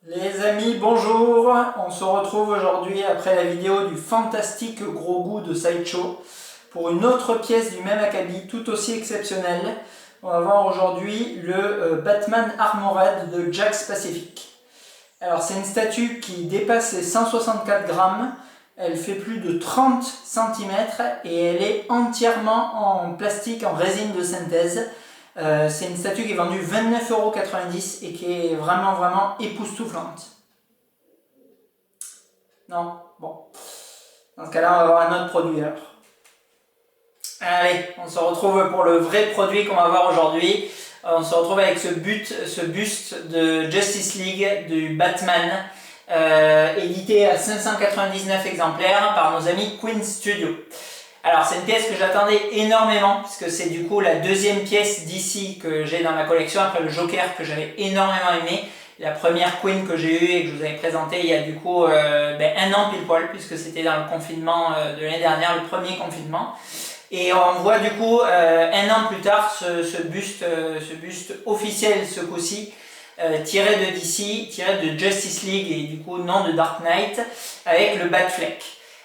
Les amis, bonjour! On se retrouve aujourd'hui après la vidéo du fantastique gros goût de Sideshow pour une autre pièce du même acabit, tout aussi exceptionnelle. On va voir aujourd'hui le Batman Armored de Jakks Pacific. Alors c'est une statue qui dépasse les 164 grammes, elle fait plus de 30 cm et elle est entièrement en plastique, en résine de synthèse. C'est une statue qui est vendue 29,90 € et qui est vraiment époustouflante. Non? Bon. Dans ce cas-là, on va voir un autre produit alors. Allez, on se retrouve pour le vrai produit qu'on va voir aujourd'hui. On se retrouve avec ce buste de Justice League du Batman, édité à 599 exemplaires par nos amis Queen Studio. Alors c'est une pièce que j'attendais énormément puisque c'est du coup la deuxième pièce d'ici que j'ai dans ma collection après le Joker que j'avais énormément aimé. La première Queen que j'ai eue et que je vous avais présentée il y a du coup un an pile poil puisque c'était dans le confinement de l'année dernière, le premier confinement. Et on voit du coup un an plus tard ce buste officiel ce coup-ci, tiré de DC, tiré de Justice League et du coup non de Dark Knight avec le Batfleck.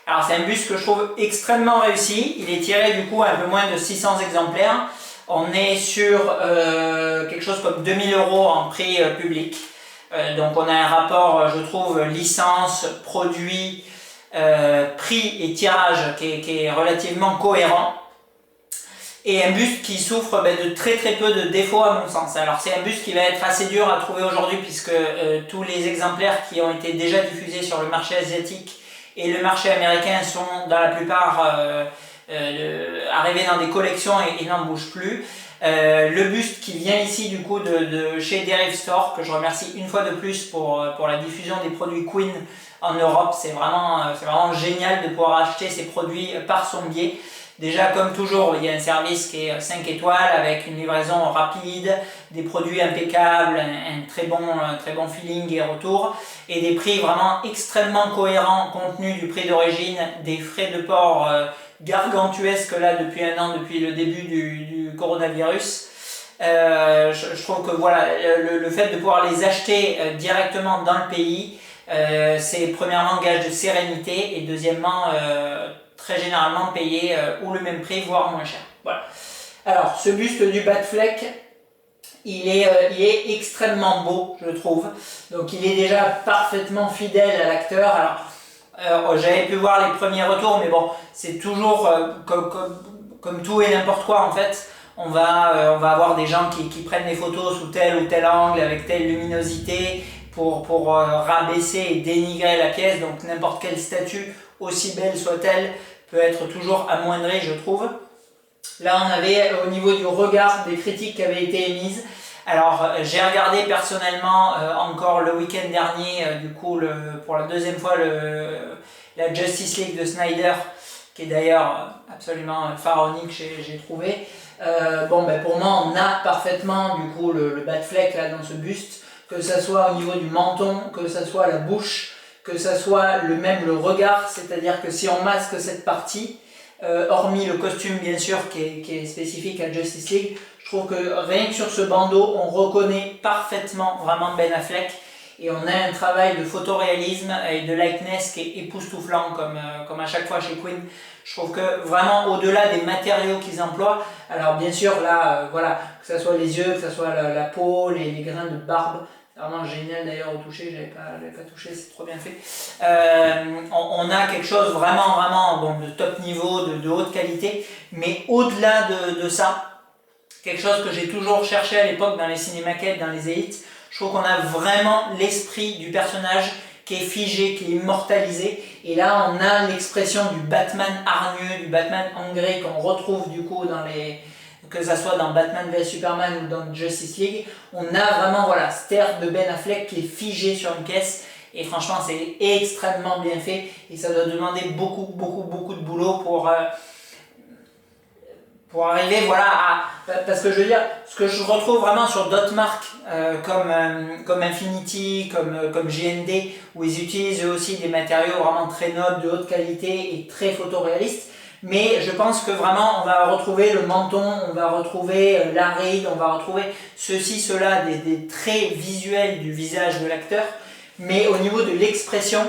Alors c'est un buste que je trouve extrêmement réussi, il est tiré du coup à un peu moins de 600 exemplaires. On est sur quelque chose comme 2000 € en prix public. Donc on a un rapport, je trouve, licence, produit, prix et tirage qui est relativement cohérent. Et un buste qui souffre de très peu de défauts à mon sens. Alors c'est un buste qui va être assez dur à trouver aujourd'hui puisque tous les exemplaires qui ont été déjà diffusés sur le marché asiatique et le marché américain sont dans la plupart arrivés dans des collections et n'en bougent plus. Le buste qui vient ici du coup de chez Derive Store, que je remercie une fois de plus pour la diffusion des produits Queen en Europe. C'est vraiment génial de pouvoir acheter ces produits par son biais. Déjà comme toujours, il y a un service qui est 5 étoiles avec une livraison rapide, des produits impeccables, un très bon feeling et retour, et des prix vraiment extrêmement cohérents compte tenu du prix d'origine, des frais de port gargantuesques là depuis un an, depuis le début du coronavirus. Je trouve que voilà, le fait de pouvoir les acheter directement dans le pays, c'est premièrement gage de sérénité et deuxièmement très généralement payer ou le même prix voire moins cher. Voilà. Alors ce buste du Batfleck, il est extrêmement beau je trouve, donc il est déjà parfaitement fidèle à l'acteur. Alors j'avais pu voir les premiers retours mais bon c'est toujours comme tout et n'importe quoi en fait. On va avoir des gens qui prennent des photos sous tel ou tel angle avec telle luminosité pour rabaisser et dénigrer la pièce, donc n'importe quelle statue, aussi belle soit-elle, peut être toujours amoindrie je trouve. Là on avait au niveau du regard des critiques qui avaient été émises. Alors j'ai regardé personnellement encore le week-end dernier du coup pour la deuxième fois la Justice League de Snyder, qui est d'ailleurs absolument pharaonique j'ai trouvé. Pour moi on a parfaitement du coup le Batfleck là dans ce buste, que ça soit au niveau du menton, que ça soit la bouche, que ça soit même le regard, c'est-à-dire que si on masque cette partie, hormis le costume bien sûr qui est spécifique à Justice League, je trouve que rien que sur ce bandeau, on reconnaît parfaitement vraiment Ben Affleck et on a un travail de photoréalisme et de likeness qui est époustouflant comme à chaque fois chez Queen. Je trouve que vraiment au-delà des matériaux qu'ils emploient, alors bien sûr là, voilà, que ce soit les yeux, que ce soit la peau, les grains de barbe, c'est vraiment génial d'ailleurs au toucher, j'avais pas touché, c'est trop bien fait. On a quelque chose vraiment de top niveau, de haute qualité, mais au-delà de ça, quelque chose que j'ai toujours cherché à l'époque dans les cinémaquettes, dans les élites, je trouve qu'on a vraiment l'esprit du personnage qui est figé, qui est immortalisé, et là on a l'expression du Batman hargneux, du Batman angré qu'on retrouve du coup que ça soit dans Batman vs Superman ou dans Justice League. On a vraiment voilà, cette air de Ben Affleck qui est figé sur une pièce, et franchement c'est extrêmement bien fait, et ça doit demander beaucoup de boulot pour arriver voilà parce que je veux dire, ce que je retrouve vraiment sur d'autres marques comme Infinity, comme GND, où ils utilisent eux aussi des matériaux vraiment très nobles, de haute qualité et très photoréalistes, mais je pense que vraiment on va retrouver le menton, on va retrouver la ride, on va retrouver ceci, cela, des traits visuels du visage de l'acteur. mais au niveau de l'expression,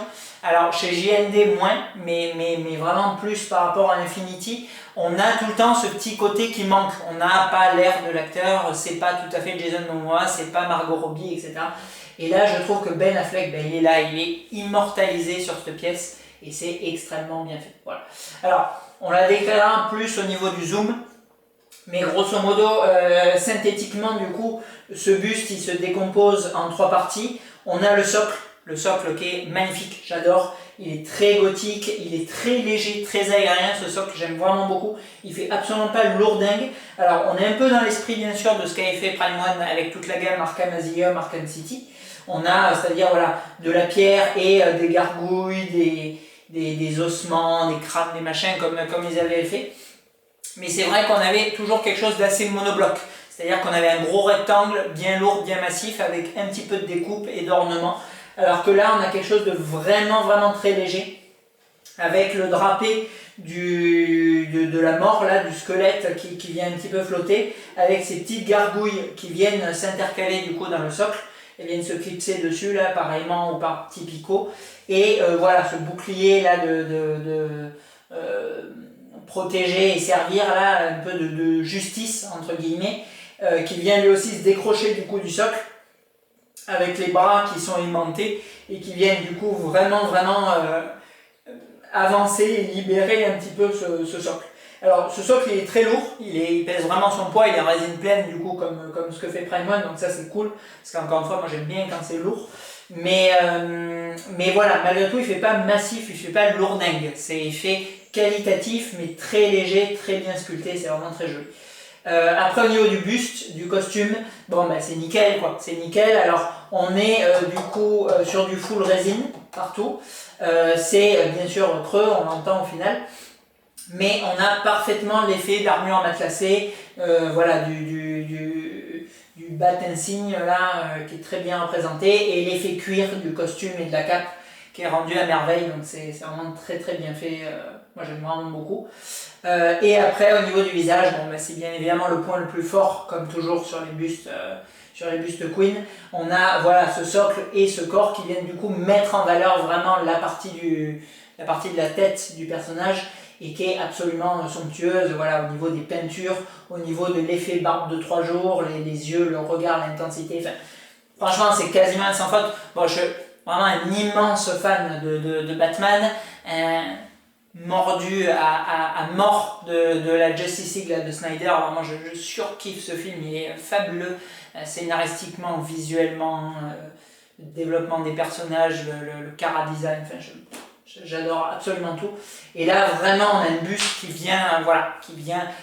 alors chez JND moins, mais vraiment plus par rapport à Infinity, on a tout le temps ce petit côté qui manque. On n'a pas l'air de l'acteur, c'est pas tout à fait Jason Momoa, c'est pas Margot Robbie, etc. Et là, je trouve que Ben Affleck, il est là, il est immortalisé sur cette pièce et c'est extrêmement bien fait. Voilà. Alors, on la décrira plus au niveau du zoom, mais grosso modo, synthétiquement, du coup, ce buste, il se décompose en 3 parties. On a le socle qui est magnifique, j'adore. Il est très gothique, il est très léger, très aérien, ce socle, j'aime vraiment beaucoup. Il fait absolument pas lourdingue. Alors, on est un peu dans l'esprit, bien sûr, de ce qu'avait fait Prime One avec toute la gamme Arkham Asylum, Arkham City. On a, c'est-à-dire, voilà, de la pierre et des gargouilles, des ossements, des crânes, des machins, comme ils avaient fait. Mais c'est vrai qu'on avait toujours quelque chose d'assez monobloc. C'est-à-dire qu'on avait un gros rectangle, bien lourd, bien massif, avec un petit peu de découpe et d'ornement. Alors que là, on a quelque chose de vraiment, vraiment très léger, avec le drapé de la mort, là, du squelette qui vient un petit peu flotter, avec ces petites gargouilles qui viennent s'intercaler du coup dans le socle. Elles viennent se clipser dessus, là, pareillement, ou par petits picots. Et voilà, ce bouclier là protéger et servir là un peu de justice entre guillemets, qui vient lui aussi se décrocher du coup du socle avec les bras qui sont aimantés et qui viennent du coup vraiment avancer et libérer un petit peu ce socle. Alors ce socle il est très lourd, il pèse vraiment son poids, il est en résine pleine du coup comme ce que fait Prime One, donc ça c'est cool parce qu'encore une fois moi j'aime bien quand c'est lourd. Mais voilà, malgré tout, il ne fait pas massif, il ne fait pas lourdingue. Il fait qualitatif, mais très léger, très bien sculpté, c'est vraiment très joli. Après, au niveau du buste, du costume, bon, c'est nickel, quoi. C'est nickel. Alors, on est du coup sur du full résine partout. C'est bien sûr creux, on l'entend au final. Mais on a parfaitement l'effet d'armure matelassée, voilà, du bat insigne là, qui est très bien représenté, et l'effet cuir du costume et de la cape qui est rendu à merveille, donc c'est vraiment très très bien fait, moi j'aime vraiment beaucoup. Et après au niveau du visage, c'est bien évidemment le point le plus fort, comme toujours sur les bustes Queen. On a voilà, ce socle et ce corps qui viennent du coup mettre en valeur vraiment la partie de la tête du personnage, et qui est absolument somptueuse, voilà, au niveau des peintures, au niveau de l'effet barbe de 3 jours, les yeux, le regard, l'intensité, franchement c'est quasiment sans faute. Bon, je suis vraiment un immense fan de Batman, mordu à mort de la Justice League là, de Snyder. Vraiment je surkiffe ce film, il est fabuleux, scénaristiquement, visuellement, le développement des personnages, le chara-design, j'adore absolument tout. Et là, vraiment, on a une buste qui vient,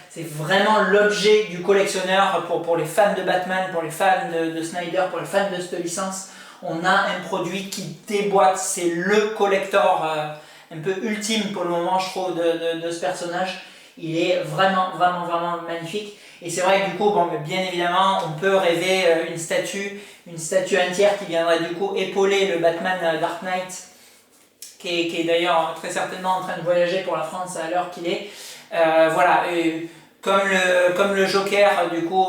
c'est vraiment l'objet du collectionneur pour les fans de Batman, pour les fans de Snyder, pour les fans de cette licence. On a un produit qui déboîte, c'est le collector un peu ultime pour le moment, je trouve, de ce personnage. Il est vraiment magnifique. Et c'est vrai que du coup, bien évidemment, on peut rêver une statue entière qui viendrait du coup épauler le Batman Dark Knight, qui est d'ailleurs très certainement en train de voyager pour la France à l'heure qu'il est. Voilà, comme le Joker du coup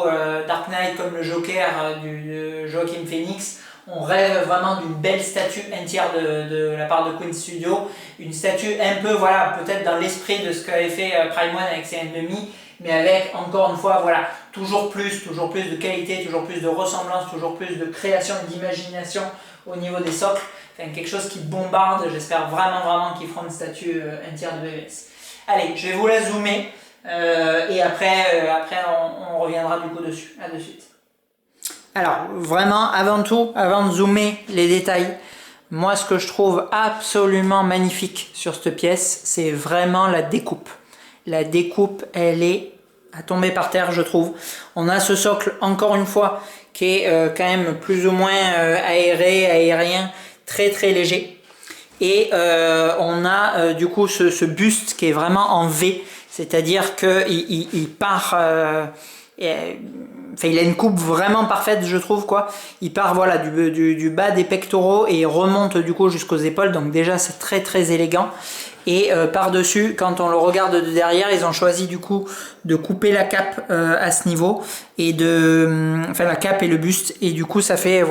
Dark Knight, comme le Joker de Joaquin Phoenix, on rêve vraiment d'une belle statue entière de la part de Queen Studio, une statue un peu voilà, peut-être dans l'esprit de ce qu'avait fait Prime One avec ses ennemis, mais avec encore une fois voilà, toujours plus de qualité, toujours plus de ressemblance, toujours plus de création et d'imagination au niveau des socles. Enfin, quelque chose qui bombarde, j'espère vraiment qu'ils feront une statue entière de BVS. Allez, je vais vous la zoomer et après on reviendra du coup dessus. À de suite. Alors, vraiment, avant tout, avant de zoomer les détails, moi ce que je trouve absolument magnifique sur cette pièce, c'est vraiment la découpe. La découpe, elle est à tomber par terre, je trouve. On a ce socle, encore une fois, qui est quand même plus ou moins aérien, très léger. Et on a du coup ce buste qui est vraiment en V, c'est-à-dire qu'il part... il a une coupe vraiment parfaite, je trouve, quoi. Il part voilà, du bas des pectoraux et il remonte du coup jusqu'aux épaules, donc déjà c'est très élégant. Et par-dessus, quand on le regarde de derrière, ils ont choisi du coup de couper la cape à ce niveau, et la cape et le buste, et du coup ça fait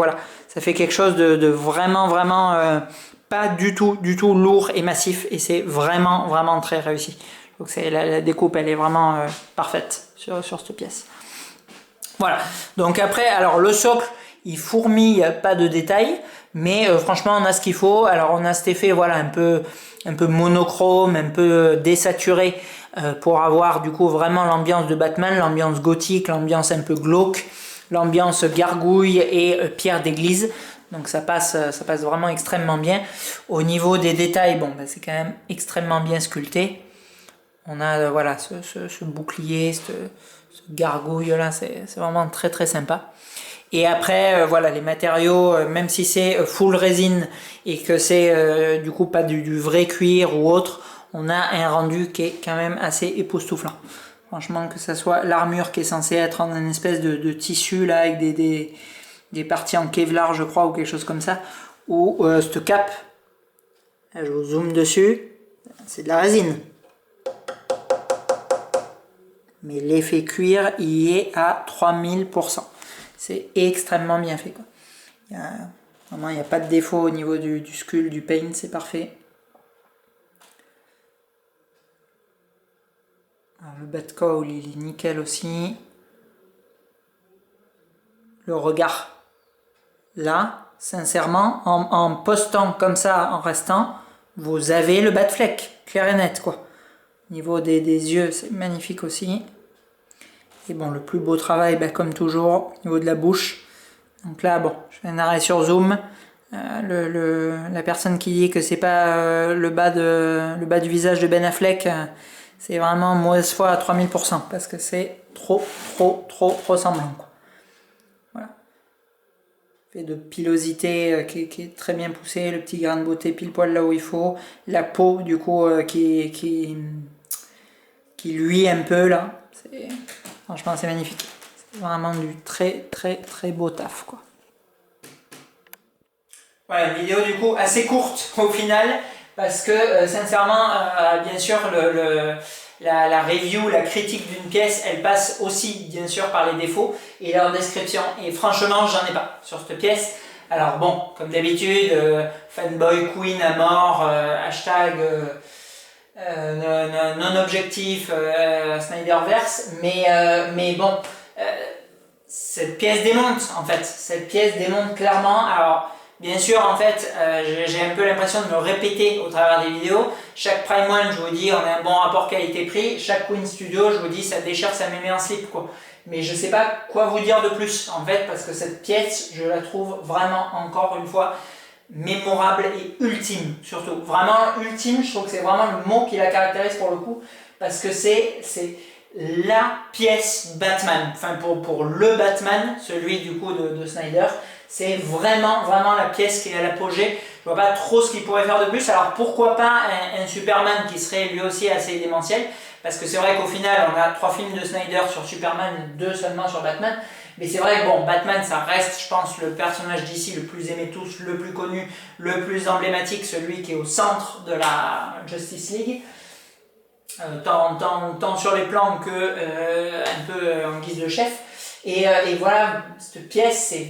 Ça fait quelque chose de vraiment, vraiment pas du tout lourd et massif. Et c'est vraiment, vraiment très réussi. Donc la découpe, elle est vraiment parfaite sur cette pièce. Voilà. Donc après, alors le socle, il fourmille pas de détails. Mais franchement, on a ce qu'il faut. Alors on a cet effet, voilà, un peu monochrome, un peu désaturé pour avoir du coup vraiment l'ambiance de Batman, l'ambiance gothique, l'ambiance un peu glauque, l'ambiance gargouille et pierre d'église. Donc ça passe vraiment extrêmement bien. Au niveau des détails, bon, c'est quand même extrêmement bien sculpté. On a voilà ce bouclier, ce gargouille là, c'est vraiment très très sympa. Et après, voilà, les matériaux, même si c'est full résine et que c'est du coup pas du vrai cuir ou autre, on a un rendu qui est quand même assez époustouflant. Franchement, que ça soit l'armure qui est censée être en une espèce de tissu là avec des parties en Kevlar, je crois, ou quelque chose comme ça, ou cette cape, là, je vous zoome dessus, c'est de la résine. Mais l'effet cuir, il y est à 3000%. C'est extrêmement bien fait, quoi. Vraiment, il n'y a pas de défaut au niveau du sculpt, du paint, c'est parfait. Alors, le Batcowl, il est nickel aussi. Le regard, là, sincèrement, en postant comme ça, en restant, vous avez le Batfleck, clair et net, quoi. Au niveau des yeux, c'est magnifique aussi. Et bon, le plus beau travail, comme toujours, au niveau de la bouche. Donc là, bon, je fais un arrêt sur zoom. La personne qui dit que c'est pas le bas du visage de Ben Affleck, c'est vraiment mauvaise foi à 3000%, parce que c'est trop ressemblant, quoi. Voilà. Fait de pilosité qui est très bien poussé, le petit grain de beauté pile poil là où il faut, la peau du coup qui luit un peu là. Franchement, c'est magnifique. C'est vraiment du très beau taf, quoi. Voilà, une vidéo du coup assez courte au final, parce que sincèrement, bien sûr, la review, la critique d'une pièce, elle passe aussi bien sûr par les défauts et leur description. Et franchement, j'en ai pas sur cette pièce. Alors bon, comme d'habitude, fanboy queen à mort, hashtag non-objectif Snyderverse, mais bon, cette pièce démonte en fait, cette pièce démonte clairement. Alors bien sûr, en fait, j'ai un peu l'impression de me répéter au travers des vidéos. Chaque Prime One, je vous dis, on a un bon rapport qualité-prix. Chaque Queen Studio, je vous dis, ça déchire, ça me met en slip, quoi. Mais je sais pas quoi vous dire de plus, en fait, parce que cette pièce, je la trouve vraiment, encore une fois, mémorable et ultime, surtout. Vraiment ultime, je trouve que c'est vraiment le mot qui la caractérise pour le coup, parce que c'est la pièce Batman. Enfin, pour le Batman, celui du coup de Snyder, c'est vraiment la pièce qui est à l'apogée. Je vois pas trop ce qu'il pourrait faire de plus. Alors pourquoi pas un Superman qui serait lui aussi assez démentiel, parce que c'est vrai qu'au final on a 3 films de Snyder sur Superman, 2 seulement sur Batman. Mais c'est vrai que bon, Batman ça reste, je pense, le personnage d'ici le plus aimé de tous, le plus connu, le plus emblématique, celui qui est au centre de la Justice League. Tant sur les plans que un peu en guise de chef. Et voilà, cette pièce, c'est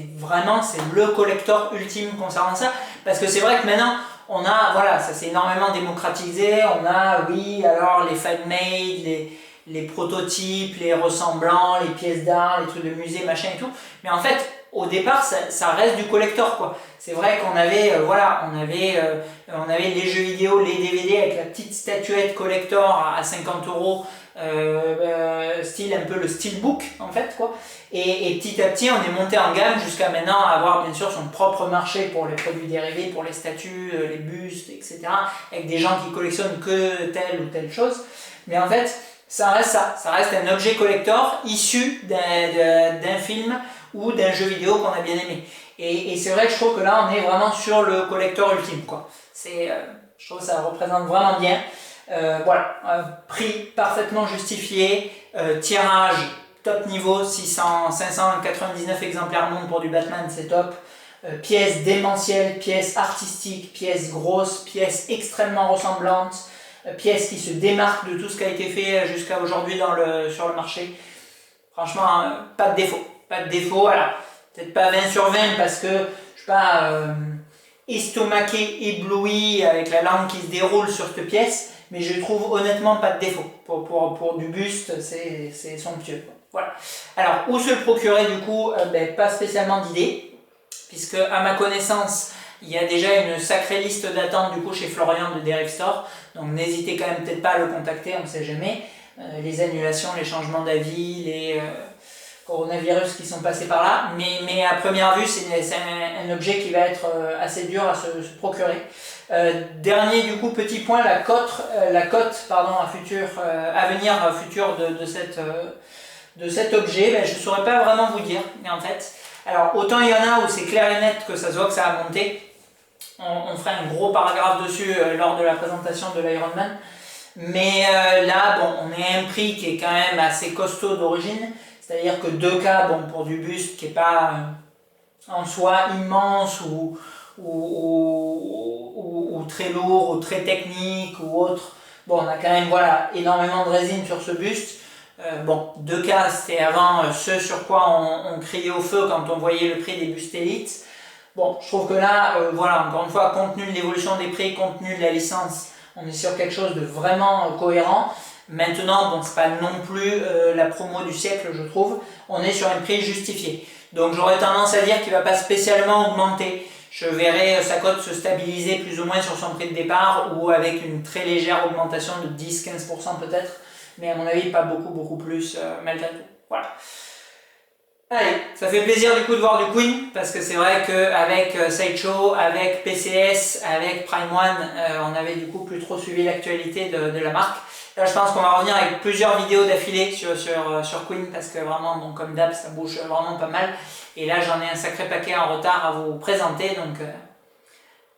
le collector ultime concernant ça. Parce que c'est vrai que maintenant, on a, voilà, ça s'est énormément démocratisé. On a, oui, alors les fan-made, les prototypes, les ressemblants, les pièces d'art, les trucs de musée, machin et tout. Mais en fait, au départ, ça reste du collector, quoi. C'est vrai qu'on avait, on avait les jeux vidéo, les DVD avec la petite statuette collector à 50 €, style un peu le steelbook, en fait, quoi. Et petit à petit, on est monté en gamme jusqu'à maintenant avoir, bien sûr, son propre marché pour les produits dérivés, pour les statues, les bustes, etc. Avec des gens qui collectionnent que telle ou telle chose. Mais en fait, ça reste un objet collector issu d'un film ou d'un jeu vidéo qu'on a bien aimé. Et c'est vrai que je trouve que là, on est vraiment sur le collector ultime, quoi. Je trouve que ça représente vraiment bien. Voilà, prix parfaitement justifié, tirage top niveau, 599 exemplaires monde pour du Batman, c'est top. Pièces démentielles, pièces artistiques, pièces grosses, pièces extrêmement ressemblantes, pièces qui se démarquent de tout ce qui a été fait jusqu'à aujourd'hui sur le marché. Franchement, pas de défaut. Alors, peut-être pas 20 sur 20 parce que je suis pas estomaqué, ébloui avec la langue qui se déroule sur cette pièce, mais je trouve honnêtement pas de défaut. Pour du buste, c'est somptueux. Voilà. Alors, où se le procurer du coup? Pas spécialement d'idée, puisque à ma connaissance, il y a déjà une sacrée liste d'attente du coup chez Florian de Derive Store, donc n'hésitez quand même peut-être pas à le contacter, on ne sait jamais. Les annulations, les changements d'avis, les coronavirus qui sont passés par là, mais à première vue, c'est un objet qui va être assez dur à se procurer. Dernier du coup petit point, la cote à venir future de cet objet, je ne saurais pas vraiment vous dire en fait. Alors autant il y en a où c'est clair et net que ça se voit que ça a monté, on fera un gros paragraphe dessus lors de la présentation de l'Ironman, mais là bon, on est à un prix qui est quand même assez costaud d'origine, c'est-à-dire que 2K bon, pour du buste qui n'est pas en soi immense ou très lourd ou très technique ou autre, bon on a quand même voilà, énormément de résine sur ce buste. 2K c'était avant ce sur quoi on criait au feu quand on voyait le prix des bustes élites. Bon, je trouve que là, voilà, encore une fois, compte tenu de l'évolution des prix, compte tenu de la licence, on est sur quelque chose de vraiment cohérent. Maintenant, bon, c'est pas non plus la promo du siècle, je trouve. On est sur un prix justifié. Donc j'aurais tendance à dire qu'il ne va pas spécialement augmenter. Je verrai sa cote se stabiliser plus ou moins sur son prix de départ ou avec une très légère augmentation de 10-15% peut-être. Mais à mon avis, pas beaucoup plus malgré tout. Voilà. Allez, ça fait plaisir du coup de voir du Queen, parce que c'est vrai qu'avec Sideshow, avec PCS, avec Prime One, on avait du coup plus trop suivi l'actualité de la marque. Là je pense qu'on va revenir avec plusieurs vidéos d'affilée sur Queen, parce que vraiment, bon, comme d'hab, ça bouge vraiment pas mal. Et là j'en ai un sacré paquet en retard à vous présenter, donc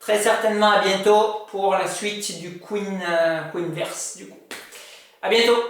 très certainement à bientôt pour la suite du Queenverse du coup. À bientôt!